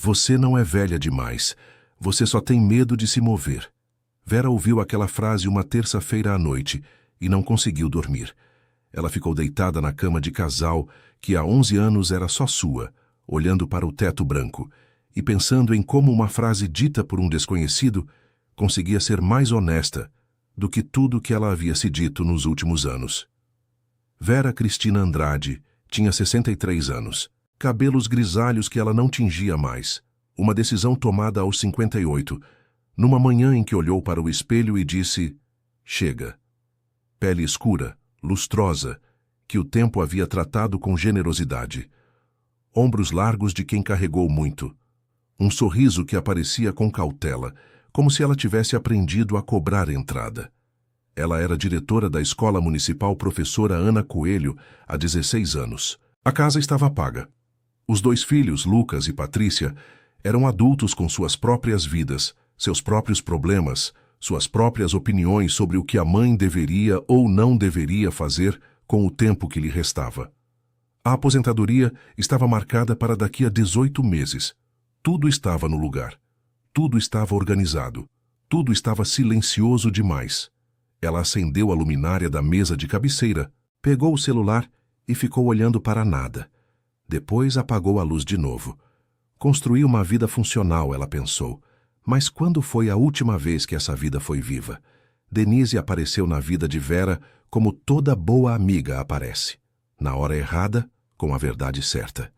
Você não é velha demais. Você só tem medo de se mover. Vera ouviu aquela frase uma terça-feira à noite e não conseguiu dormir. Ela ficou deitada na cama de casal, que há 11 anos era só sua, olhando para o teto branco e pensando em como uma frase dita por um desconhecido conseguia ser mais honesta do que tudo que ela havia se dito nos últimos anos. Vera Cristina Andrade tinha 63 anos, cabelos grisalhos que ela não tingia mais, uma decisão tomada aos 58, numa manhã em que olhou para o espelho e disse: chega. Pele escura, lustrosa, que o tempo havia tratado com generosidade. Ombros largos de quem carregou muito. Um sorriso que aparecia com cautela, como se ela tivesse aprendido a cobrar entrada. Ela era diretora da Escola Municipal Professora Ana Coelho há 16 anos. A casa estava paga. Os 2 filhos, Lucas e Patrícia, eram adultos com suas próprias vidas, seus próprios problemas, suas próprias opiniões sobre o que a mãe deveria ou não deveria fazer com o tempo que lhe restava. A aposentadoria estava marcada para daqui a 18 meses. Tudo estava no lugar. Tudo estava organizado. Tudo estava silencioso demais. Ela acendeu a luminária da mesa de cabeceira, pegou o celular e ficou olhando para nada. Depois apagou a luz de novo. Construiu uma vida funcional, ela pensou. Mas quando foi a última vez que essa vida foi viva? Denise apareceu na vida de Vera como toda boa amiga aparece. Na hora errada, com a verdade certa.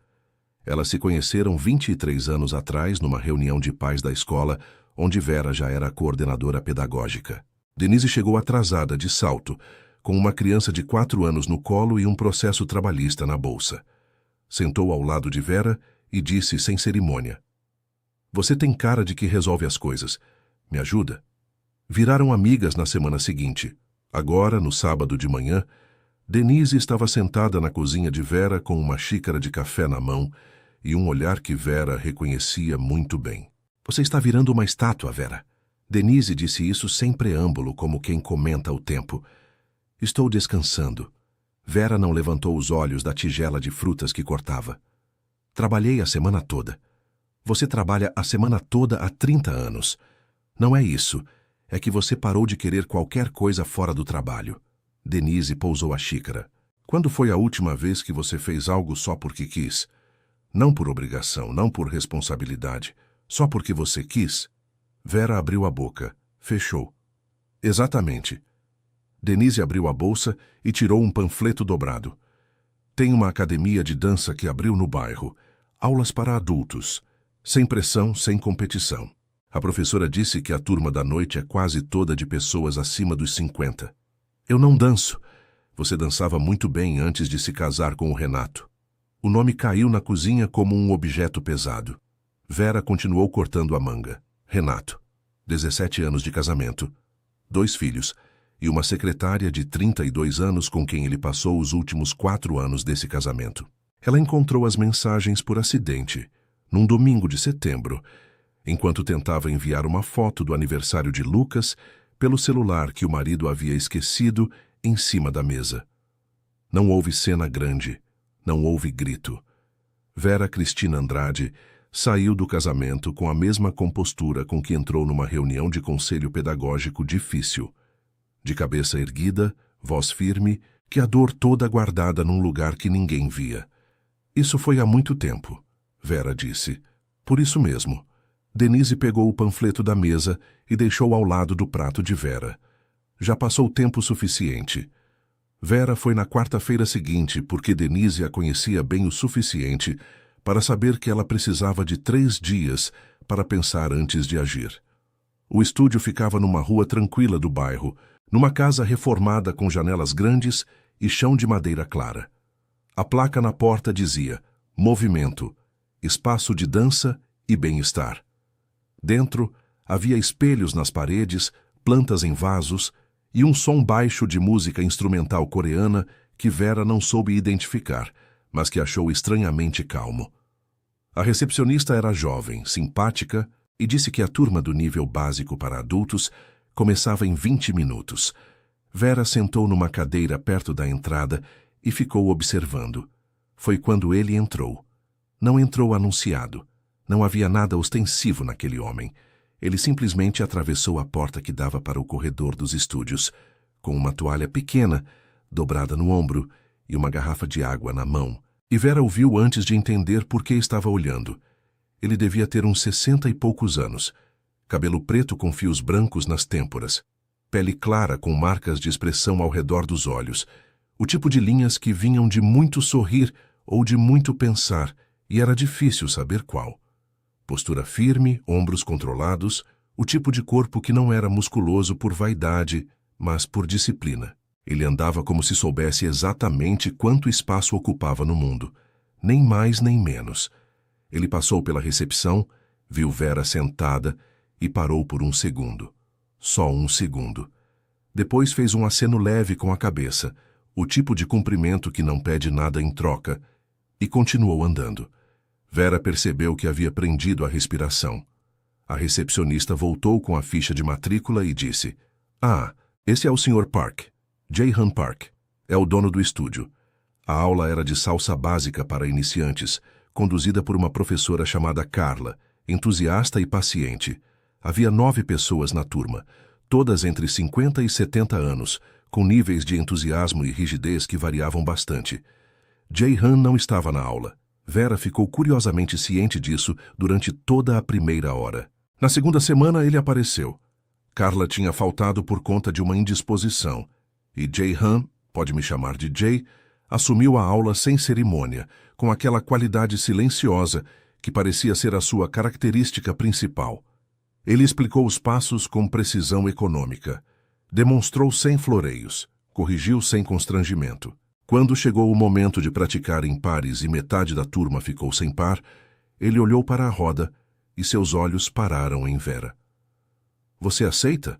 Elas se conheceram 23 anos atrás numa reunião de pais da escola, onde Vera já era coordenadora pedagógica. Denise chegou atrasada, de salto, com uma criança de 4 anos no colo e um processo trabalhista na bolsa. Sentou ao lado de Vera e disse sem cerimônia: você tem cara de que resolve as coisas. Me ajuda? Viraram amigas na semana seguinte. Agora, no sábado de manhã, Denise estava sentada na cozinha de Vera com uma xícara de café na mão e um olhar que Vera reconhecia muito bem. Você está virando uma estátua, Vera. Denise disse isso sem preâmbulo, como quem comenta o tempo. Estou descansando. Vera não levantou os olhos da tigela de frutas que cortava. Trabalhei a semana toda. Você trabalha a semana toda há 30 anos. Não é isso. É que você parou de querer qualquer coisa fora do trabalho. Denise pousou a xícara. Quando foi a última vez que você fez algo só porque quis? Não por obrigação, não por responsabilidade. Só porque você quis? Vera abriu a boca. Fechou. Exatamente. Denise abriu a bolsa e tirou um panfleto dobrado. Tem uma academia de dança que abriu no bairro. Aulas para adultos. Sem pressão, sem competição. A professora disse que a turma da noite é quase toda de pessoas acima dos 50. Eu não danço. Você dançava muito bem antes de se casar com o Renato. O nome caiu na cozinha como um objeto pesado. Vera continuou cortando a manga. Renato. 17 anos de casamento. 2 filhos. E uma secretária de 32 anos com quem ele passou os últimos 4 anos desse casamento. Ela encontrou as mensagens por acidente, num domingo de setembro, enquanto tentava enviar uma foto do aniversário de Lucas pelo celular que o marido havia esquecido em cima da mesa. Não houve cena grande, não houve grito. Vera Cristina Andrade saiu do casamento com a mesma compostura com que entrou numa reunião de conselho pedagógico difícil. De cabeça erguida, voz firme, que a dor toda guardada num lugar que ninguém via. Isso foi há muito tempo, Vera disse. Por isso mesmo. Denise pegou o panfleto da mesa e deixou ao lado do prato de Vera. Já passou tempo suficiente. Vera foi na quarta-feira seguinte porque Denise a conhecia bem o suficiente para saber que ela precisava de 3 dias para pensar antes de agir. O estúdio ficava numa rua tranquila do bairro, numa casa reformada com janelas grandes e chão de madeira clara. A placa na porta dizia: Movimento, espaço de dança e bem-estar. Dentro, havia espelhos nas paredes, plantas em vasos e um som baixo de música instrumental coreana que Vera não soube identificar, mas que achou estranhamente calmo. A recepcionista era jovem, simpática e disse que a turma do nível básico para adultos começava em 20 minutos. Vera sentou numa cadeira perto da entrada e ficou observando. Foi quando ele entrou. Não entrou anunciado. Não havia nada ostensivo naquele homem. Ele simplesmente atravessou a porta que dava para o corredor dos estúdios, com uma toalha pequena, dobrada no ombro, e uma garrafa de água na mão. E Vera o viu antes de entender por que estava olhando. Ele devia ter uns 60 e poucos anos. Cabelo preto com fios brancos nas têmporas. Pele clara com marcas de expressão ao redor dos olhos. O tipo de linhas que vinham de muito sorrir ou de muito pensar, e era difícil saber qual. Postura firme, ombros controlados, o tipo de corpo que não era musculoso por vaidade, mas por disciplina. Ele andava como se soubesse exatamente quanto espaço ocupava no mundo, nem mais nem menos. Ele passou pela recepção, viu Vera sentada e parou por um segundo. Só um segundo. Depois fez um aceno leve com a cabeça, o tipo de cumprimento que não pede nada em troca, e continuou andando. Vera percebeu que havia prendido a respiração. A recepcionista voltou com a ficha de matrícula e disse: "Ah, esse é o Sr. Park. Jae-han Park. É o dono do estúdio." A aula era de salsa básica para iniciantes, conduzida por uma professora chamada Carla, entusiasta e paciente. Havia 9 pessoas na turma, todas entre 50 e 70 anos, com níveis de entusiasmo e rigidez que variavam bastante. Jae-han não estava na aula. Vera ficou curiosamente ciente disso durante toda a primeira hora. Na segunda semana ele apareceu. Carla tinha faltado por conta de uma indisposição, e Jae-han, pode me chamar de Jay, assumiu a aula sem cerimônia, com aquela qualidade silenciosa que parecia ser a sua característica principal. Ele explicou os passos com precisão econômica. Demonstrou sem floreios. Corrigiu sem constrangimento. Quando chegou o momento de praticar em pares e metade da turma ficou sem par, ele olhou para a roda e seus olhos pararam em Vera. "Você aceita?"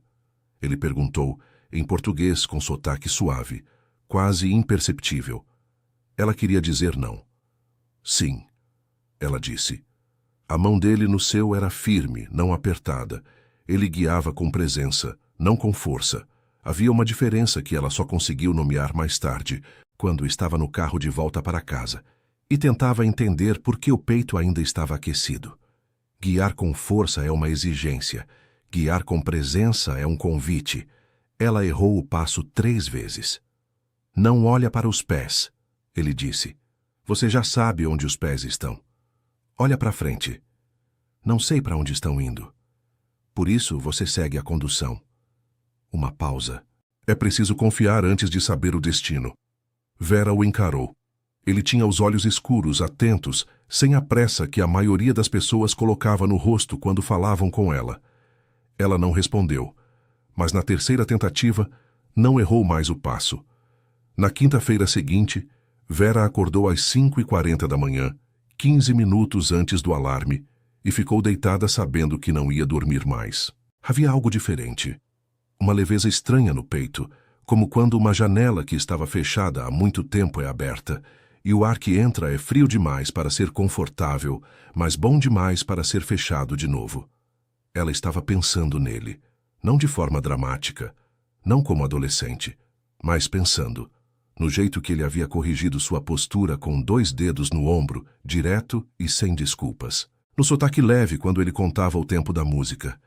Ele perguntou, em português com sotaque suave, quase imperceptível. Ela queria dizer não. "Sim," ela disse. A mão dele no seu era firme, não apertada. Ele guiava com presença, não com força. Havia uma diferença que ela só conseguiu nomear mais tarde, quando estava no carro de volta para casa, e tentava entender por que o peito ainda estava aquecido. Guiar com força é uma exigência. Guiar com presença é um convite. Ela errou o passo 3 vezes. "Não olha para os pés," ele disse. "Você já sabe onde os pés estão. Olha para frente." "Não sei para onde estão indo." "Por isso você segue a condução." Uma pausa. É preciso confiar antes de saber o destino. Vera o encarou. Ele tinha os olhos escuros, atentos, sem a pressa que a maioria das pessoas colocava no rosto quando falavam com ela. Ela não respondeu, mas na terceira tentativa não errou mais o passo. Na quinta-feira seguinte, Vera acordou às 5h40 da manhã, 15 minutos antes do alarme, e ficou deitada sabendo que não ia dormir mais. Havia algo diferente. Uma leveza estranha no peito, como quando uma janela que estava fechada há muito tempo é aberta, e o ar que entra é frio demais para ser confortável, mas bom demais para ser fechado de novo. Ela estava pensando nele, não de forma dramática, não como adolescente, mas pensando, no jeito que ele havia corrigido sua postura com 2 dedos no ombro, direto e sem desculpas. No sotaque leve quando ele contava o tempo da música.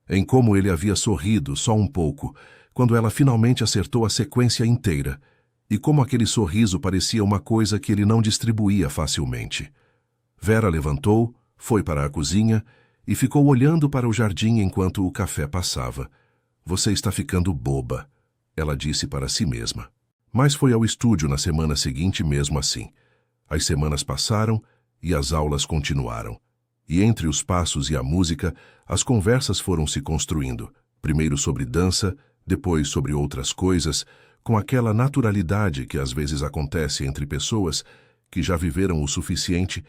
Em como ele havia sorrido só um pouco, quando ela finalmente acertou a sequência inteira, e como aquele sorriso parecia uma coisa que ele não distribuía facilmente. Vera levantou, foi para a cozinha e ficou olhando para o jardim enquanto o café passava. "Você está ficando boba," ela disse para si mesma. Mas foi ao estúdio na semana seguinte mesmo assim. As semanas passaram e as aulas continuaram. E entre os passos e a música, as conversas foram se construindo, primeiro sobre dança, depois sobre outras coisas, com aquela naturalidade que às vezes acontece entre pessoas que já viveram o suficiente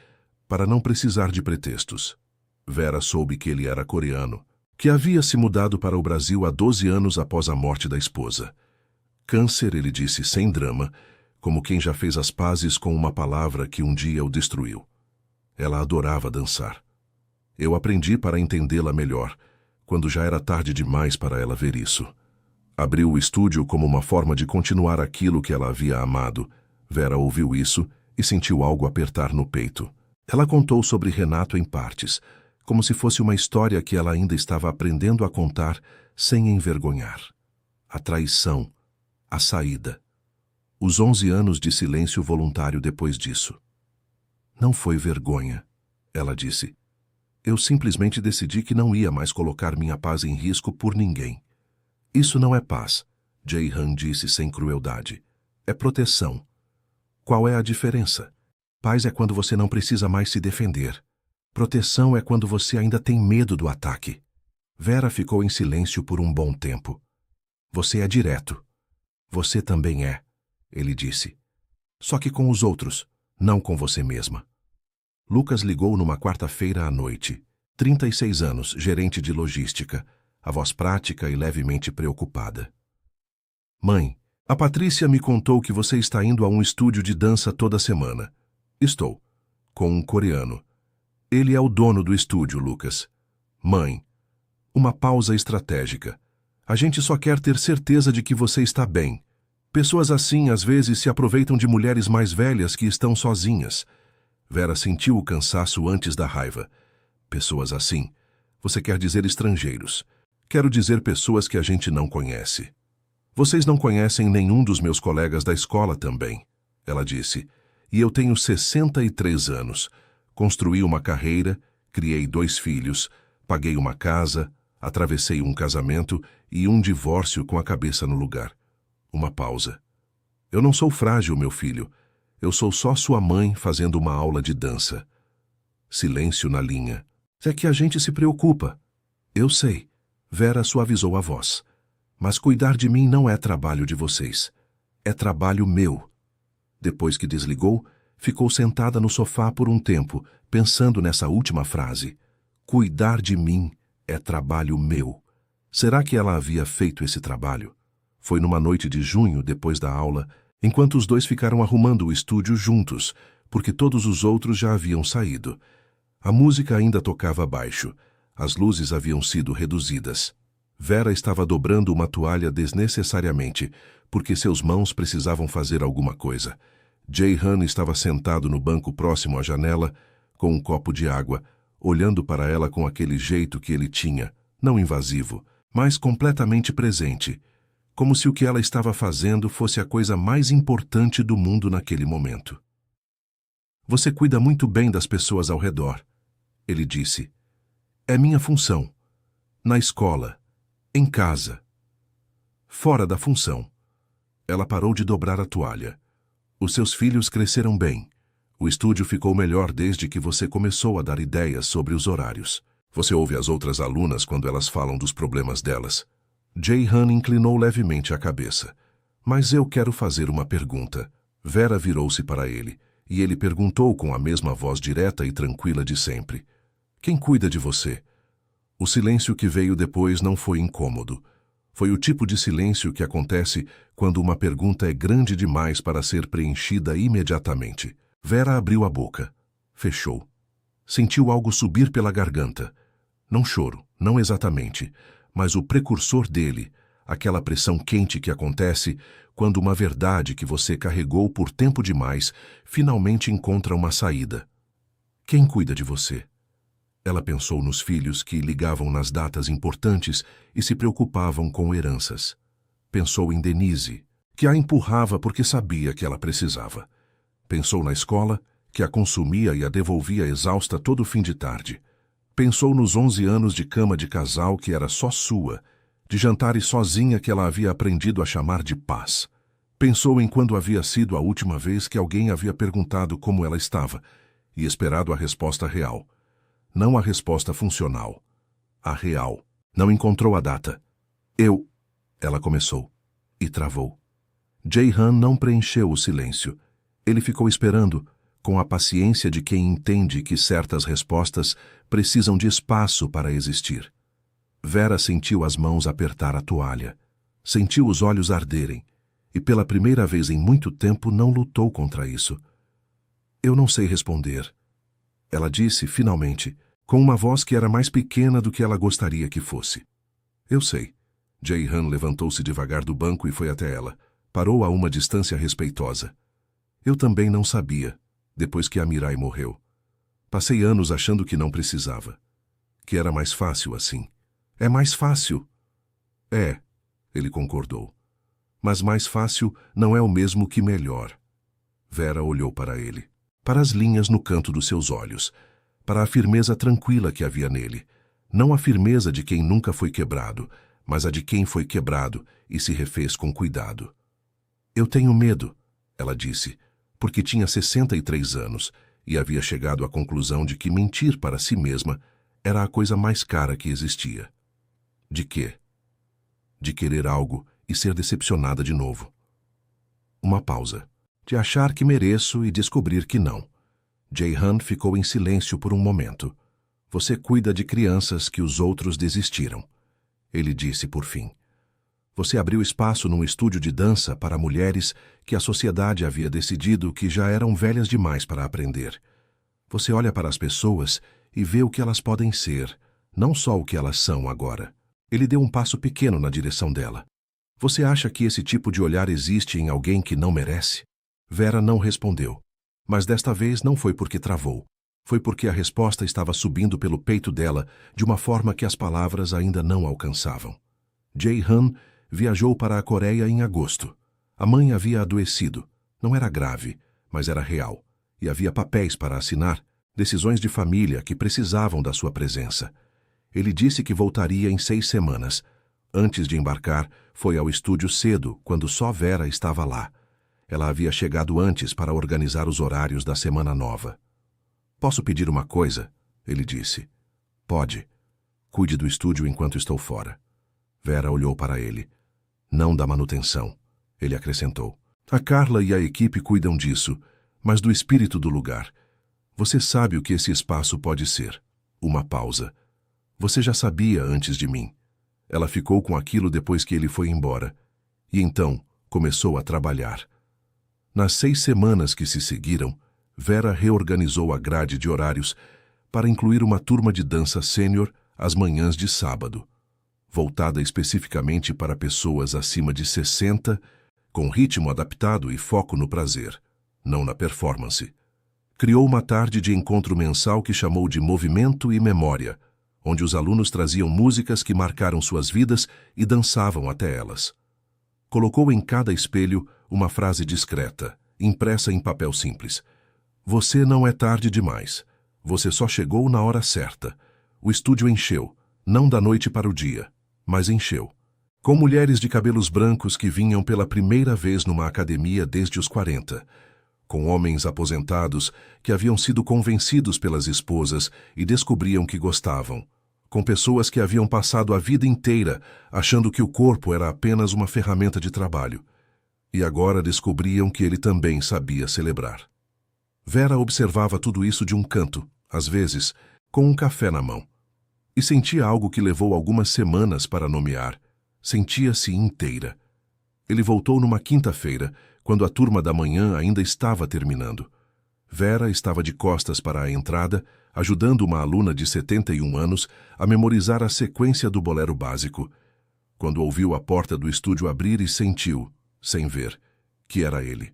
para não precisar de pretextos. Vera soube que ele era coreano, que havia se mudado para o Brasil há 12 anos após a morte da esposa. Câncer, ele disse sem drama, como quem já fez as pazes com uma palavra que um dia o destruiu. Ela adorava dançar. Eu aprendi para entendê-la melhor, quando já era tarde demais para ela ver isso. Abriu o estúdio como uma forma de continuar aquilo que ela havia amado. Vera ouviu isso e sentiu algo apertar no peito. Ela contou sobre Renato em partes, como se fosse uma história que ela ainda estava aprendendo a contar sem envergonhar. A traição, a saída, os 11 anos de silêncio voluntário depois disso. Não foi vergonha, ela disse. Eu simplesmente decidi que não ia mais colocar minha paz em risco por ninguém. Isso não é paz, Jae-han disse sem crueldade. É proteção. Qual é a diferença? Paz é quando você não precisa mais se defender. Proteção é quando você ainda tem medo do ataque. Vera ficou em silêncio por um bom tempo. Você é direto. Você também é, ele disse. Só que com os outros, não com você mesma. Lucas ligou numa quarta-feira à noite. 36 anos, gerente de logística, a voz prática e levemente preocupada. Mãe, a Patrícia me contou que você está indo a um estúdio de dança toda semana. Estou. Com um coreano. Ele é o dono do estúdio, Lucas. Mãe. Uma pausa estratégica. A gente só quer ter certeza de que você está bem. Pessoas assim, às vezes, se aproveitam de mulheres mais velhas que estão sozinhas. Vera sentiu o cansaço antes da raiva. Pessoas assim. Você quer dizer estrangeiros. Quero dizer pessoas que a gente não conhece. Vocês não conhecem nenhum dos meus colegas da escola também, ela disse. E eu tenho 63 anos. Construí uma carreira, criei 2 filhos, paguei uma casa, atravessei um casamento e um divórcio com a cabeça no lugar. Uma pausa. Eu não sou frágil, meu filho. Eu sou só sua mãe fazendo uma aula de dança. Silêncio na linha. É que a gente se preocupa. Eu sei. Vera suavizou a voz. Mas cuidar de mim não é trabalho de vocês. É trabalho meu. Depois que desligou, ficou sentada no sofá por um tempo, pensando nessa última frase. Cuidar de mim é trabalho meu. Será que ela havia feito esse trabalho? Foi numa noite de junho, depois da aula, enquanto os dois ficaram arrumando o estúdio juntos, porque todos os outros já haviam saído. A música ainda tocava baixo. As luzes haviam sido reduzidas. Vera estava dobrando uma toalha desnecessariamente, porque seus mãos precisavam fazer alguma coisa. Jae-han estava sentado no banco próximo à janela, com um copo de água, olhando para ela com aquele jeito que ele tinha, não invasivo, mas completamente presente, como se o que ela estava fazendo fosse a coisa mais importante do mundo naquele momento. Você cuida muito bem das pessoas ao redor, ele disse. É minha função. Na escola. Em casa. Fora da função. Ela parou de dobrar a toalha. Os seus filhos cresceram bem. O estúdio ficou melhor desde que você começou a dar ideias sobre os horários. Você ouve as outras alunas quando elas falam dos problemas delas. Jae-han inclinou levemente a cabeça. Mas eu quero fazer uma pergunta. Vera virou-se para ele, e ele perguntou com a mesma voz direta e tranquila de sempre. Quem cuida de você? O silêncio que veio depois não foi incômodo. Foi o tipo de silêncio que acontece quando uma pergunta é grande demais para ser preenchida imediatamente. Vera abriu a boca. Fechou. Sentiu algo subir pela garganta. Não choro, não exatamente, mas o precursor dele, aquela pressão quente que acontece quando uma verdade que você carregou por tempo demais finalmente encontra uma saída. Quem cuida de você? Ela pensou nos filhos que ligavam nas datas importantes e se preocupavam com heranças. Pensou em Denise, que a empurrava porque sabia que ela precisava. Pensou na escola, que a consumia e a devolvia exausta todo fim de tarde. Pensou nos 11 anos de cama de casal que era só sua, de jantares sozinha que ela havia aprendido a chamar de paz. Pensou em quando havia sido a última vez que alguém havia perguntado como ela estava e esperado a resposta real. Não a resposta funcional. A real. Não encontrou a data. Ela começou. E travou. Jae-han não preencheu o silêncio. Ele ficou esperando, com a paciência de quem entende que certas respostas precisam de espaço para existir. Vera sentiu as mãos apertar a toalha. Sentiu os olhos arderem. E pela primeira vez em muito tempo não lutou contra isso. Eu não sei responder. Ela disse, finalmente, com uma voz que era mais pequena do que ela gostaria que fosse. Eu sei. Jae-han levantou-se devagar do banco e foi até ela. Parou a uma distância respeitosa. Eu também não sabia, depois que a Mirai morreu. Passei anos achando que não precisava. Que era mais fácil assim. É mais fácil. É, ele concordou. Mas mais fácil não é o mesmo que melhor. Vera olhou para ele, para as linhas no canto dos seus olhos, para a firmeza tranquila que havia nele. Não a firmeza de quem nunca foi quebrado, mas a de quem foi quebrado e se refez com cuidado. Eu tenho medo, ela disse, porque tinha 63 anos e havia chegado à conclusão de que mentir para si mesma era a coisa mais cara que existia. De quê? De querer algo e ser decepcionada de novo. Uma pausa. De achar que mereço e descobrir que não. Jae-han ficou em silêncio por um momento. Você cuida de crianças que os outros desistiram. Ele disse por fim. Você abriu espaço num estúdio de dança para mulheres que a sociedade havia decidido que já eram velhas demais para aprender. Você olha para as pessoas e vê o que elas podem ser, não só o que elas são agora. Ele deu um passo pequeno na direção dela. Você acha que esse tipo de olhar existe em alguém que não merece? Vera não respondeu. Mas desta vez não foi porque travou. Foi porque a resposta estava subindo pelo peito dela de uma forma que as palavras ainda não alcançavam. Jae-han viajou para a Coreia em agosto. A mãe havia adoecido. Não era grave, mas era real. E havia papéis para assinar, decisões de família que precisavam da sua presença. Ele disse que voltaria em 6 semanas. Antes de embarcar, foi ao estúdio cedo, quando só Vera estava lá. Ela havia chegado antes para organizar os horários da semana nova. Posso pedir uma coisa? Ele disse. Pode. Cuide do estúdio enquanto estou fora. Vera olhou para ele. Não da manutenção, ele acrescentou. A Carla e a equipe cuidam disso, mas do espírito do lugar. Você sabe o que esse espaço pode ser. Uma pausa. Você já sabia antes de mim. Ela ficou com aquilo depois que ele foi embora. E então começou a trabalhar. Nas 6 semanas que se seguiram, Vera reorganizou a grade de horários para incluir uma turma de dança sênior às manhãs de sábado, voltada especificamente para pessoas acima de 60, com ritmo adaptado e foco no prazer, não na performance. Criou uma tarde de encontro mensal que chamou de Movimento e Memória, onde os alunos traziam músicas que marcaram suas vidas e dançavam até elas. Colocou em cada espelho uma frase discreta, impressa em papel simples. Você não é tarde demais. Você só chegou na hora certa. O estúdio encheu, não da noite para o dia, mas encheu. Com mulheres de cabelos brancos que vinham pela primeira vez numa academia desde os 40. Com homens aposentados que haviam sido convencidos pelas esposas e descobriam que gostavam. Com pessoas que haviam passado a vida inteira achando que o corpo era apenas uma ferramenta de trabalho. E agora descobriam que ele também sabia celebrar. Vera observava tudo isso de um canto, às vezes, com um café na mão. E sentia algo que levou algumas semanas para nomear. Sentia-se inteira. Ele voltou numa quinta-feira, quando a turma da manhã ainda estava terminando. Vera estava de costas para a entrada, ajudando uma aluna de 71 anos a memorizar a sequência do bolero básico, quando ouviu a porta do estúdio abrir e sentiu, sem ver, que era ele.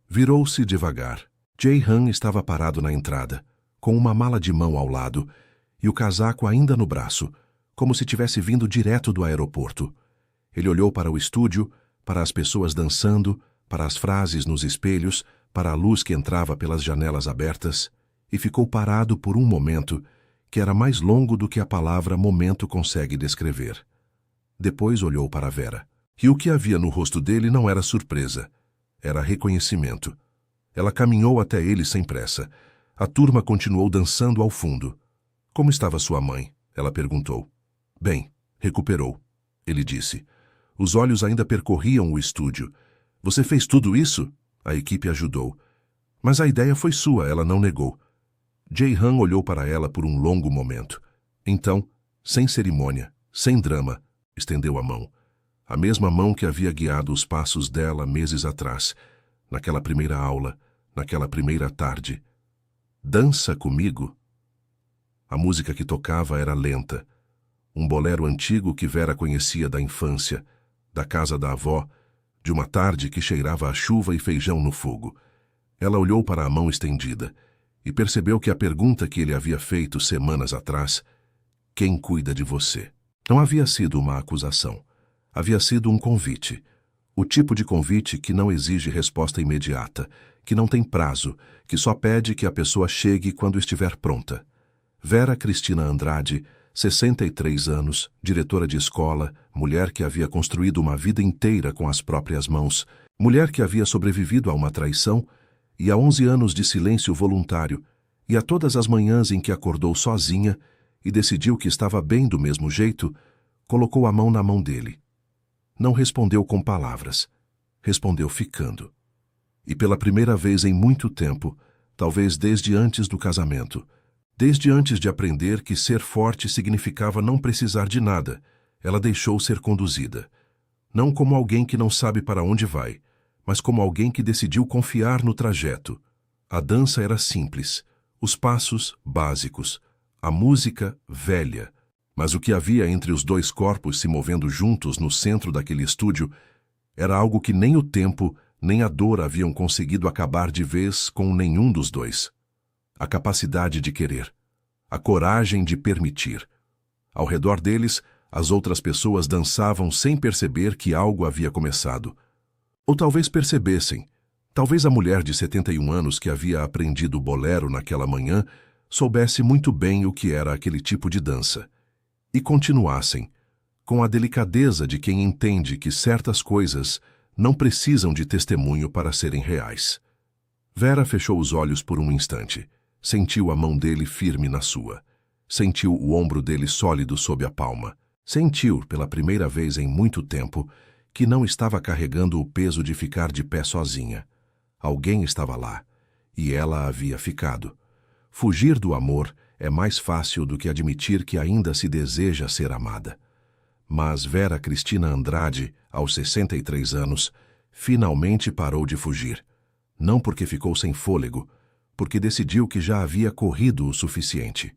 Virou-se devagar. Jae-han estava parado na entrada, com uma mala de mão ao lado e o casaco ainda no braço, como se tivesse vindo direto do aeroporto. Ele olhou para o estúdio, para as pessoas dançando, para as frases nos espelhos, para a luz que entrava pelas janelas abertas, e ficou parado por um momento que era mais longo do que a palavra momento consegue descrever. Depois olhou para Vera, e o que havia no rosto dele não era surpresa, era reconhecimento. Ela caminhou até ele sem pressa. A turma continuou dançando ao fundo. Como estava sua mãe? Ela perguntou. Bem, recuperou, ele disse. Os olhos ainda percorriam o estúdio. Você fez tudo isso? A equipe ajudou. Mas a ideia foi sua, ela não negou. Jae-han olhou para ela por um longo momento. Então, sem cerimônia, sem drama, estendeu a mão. A mesma mão que havia guiado os passos dela meses atrás, naquela primeira aula, naquela primeira tarde. Dança comigo? A música que tocava era lenta. Um bolero antigo que Vera conhecia da infância, da casa da avó, de uma tarde que cheirava a chuva e feijão no fogo. Ela olhou para a mão estendida, e percebeu que a pergunta que ele havia feito semanas atrás, quem cuida de você? Não havia sido uma acusação. Havia sido um convite. O tipo de convite que não exige resposta imediata, que não tem prazo, que só pede que a pessoa chegue quando estiver pronta. Vera Cristina Andrade, 63 anos, diretora de escola, mulher que havia construído uma vida inteira com as próprias mãos, mulher que havia sobrevivido a uma traição e a 11 anos de silêncio voluntário, e a todas as manhãs em que acordou sozinha e decidiu que estava bem do mesmo jeito, colocou a mão na mão dele. Não respondeu com palavras, respondeu ficando. E pela primeira vez em muito tempo, talvez desde antes do casamento, desde antes de aprender que ser forte significava não precisar de nada, ela deixou ser conduzida. Não como alguém que não sabe para onde vai, mas como alguém que decidiu confiar no trajeto. A dança era simples, os passos básicos, a música velha, mas o que havia entre os dois corpos se movendo juntos no centro daquele estúdio era algo que nem o tempo nem a dor haviam conseguido acabar de vez com nenhum dos dois. A capacidade de querer, a coragem de permitir. Ao redor deles, as outras pessoas dançavam sem perceber que algo havia começado. Ou talvez percebessem. Talvez a mulher de 71 anos que havia aprendido o bolero naquela manhã soubesse muito bem o que era aquele tipo de dança. E continuassem, com a delicadeza de quem entende que certas coisas não precisam de testemunho para serem reais. Vera fechou os olhos por um instante. Sentiu a mão dele firme na sua. Sentiu o ombro dele sólido sob a palma. Sentiu, pela primeira vez em muito tempo, que não estava carregando o peso de ficar de pé sozinha. Alguém estava lá, e ela havia ficado. Fugir do amor é mais fácil do que admitir que ainda se deseja ser amada. Mas Vera Cristina Andrade, aos 63 anos, finalmente parou de fugir. Não porque ficou sem fôlego, porque decidiu que já havia corrido o suficiente.